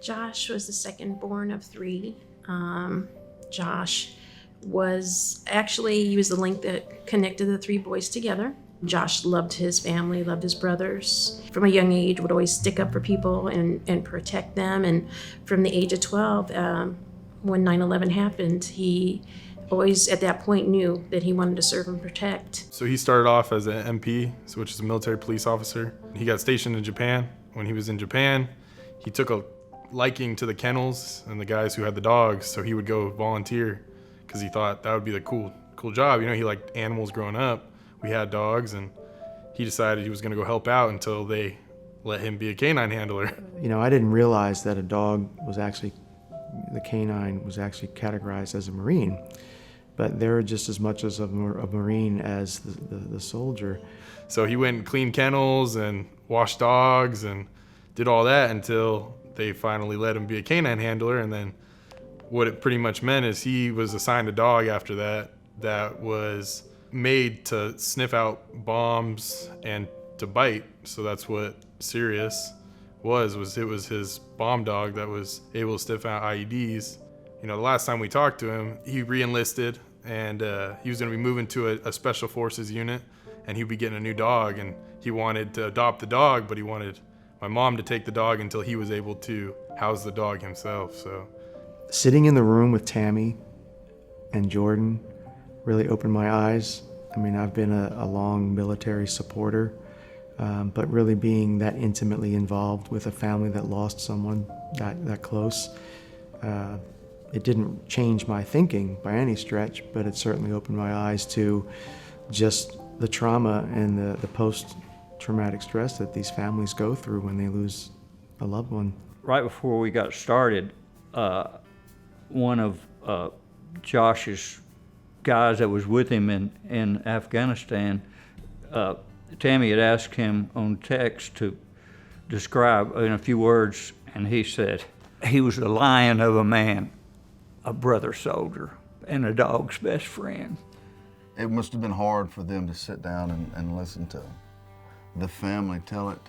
Josh was the second born of three. Josh was he was the link that connected the three boys together. Josh loved his family, loved his brothers. From a young age, would always stick up for people and protect them. And from the age of 12, when 9/11 happened, he always at that point knew that he wanted to serve and protect. So he started off as an MP, which is a military police officer. He got stationed in Japan. When he was in Japan, he took a liking to the kennels and the guys who had the dogs, so he would go volunteer because he thought that would be the cool job. You know, he liked animals growing up. We had dogs, and he decided he was going to go help out until they let him be a canine handler. You know, I didn't realize that the canine was actually categorized as a Marine, but they're just as much as a Marine as the soldier. So he went and cleaned kennels and washed dogs and did all that until they finally let him be a canine handler. And then what it pretty much meant is he was assigned a dog after that was made to sniff out bombs and to bite. So that's what Sirius was his bomb dog that was able to sniff out IEDs. You know, the last time we talked to him, he re-enlisted, and he was going to be moving to a special forces unit, and he'd be getting a new dog, and he wanted to adopt the dog, but he wanted my mom to take the dog until he was able to house the dog himself. So sitting in the room with Tammy and Jordan really opened my eyes. I mean, I've been a long military supporter, but really being that intimately involved with a family that lost someone that close, it didn't change my thinking by any stretch, but it certainly opened my eyes to just the trauma and the post-traumatic stress that these families go through when they lose a loved one. Right before we got started, one of Josh's guys that was with him in Afghanistan, Tammy had asked him on text to describe in a few words, and he said, he was a lion of a man, a brother soldier, and a dog's best friend. It must have been hard for them to sit down and listen to the family tell it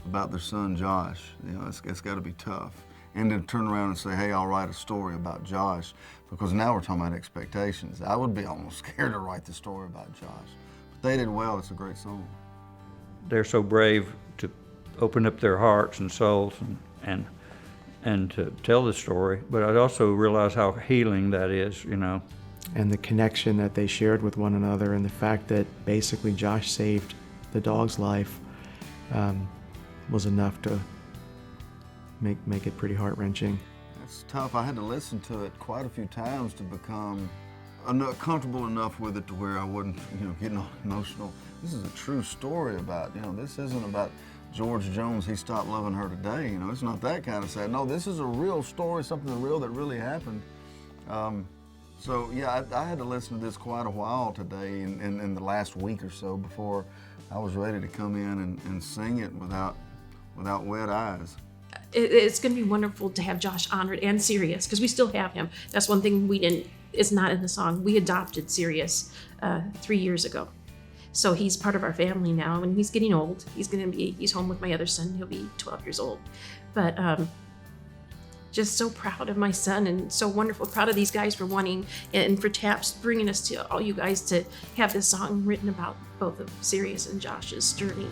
about their son Josh. You know, it's got to be tough. And then turn around and say, hey, I'll write a story about Josh, because now we're talking about expectations. I would be almost scared to write the story about Josh. But they did well. It's a great song. They're so brave to open up their hearts and souls and to tell the story, but I also realize how healing that is, you know. And the connection that they shared with one another, and the fact that basically Josh saved the dog's life was enough to make it pretty heart-wrenching. It's tough. I had to listen to it quite a few times to become comfortable enough with it to where I wouldn't, getting all emotional. This is a true story about, this isn't about George Jones, he stopped loving her today. It's not that kind of sad. No, this is a real story, something real that really happened. So yeah, I had to listen to this quite a while today in the last week or so before I was ready to come in and sing it without wet eyes. It's going to be wonderful to have Josh honored and Sirius, because we still have him. That's one thing it's not in the song. We adopted Sirius 3 years ago. So he's part of our family now, and he's getting old. He's home with my other son. He'll be 12 years old. But just so proud of my son, and so wonderful, proud of these guys for wanting, and for T.A.P.S bringing us to all you guys to have this song written about both of Sirius and Josh's journey.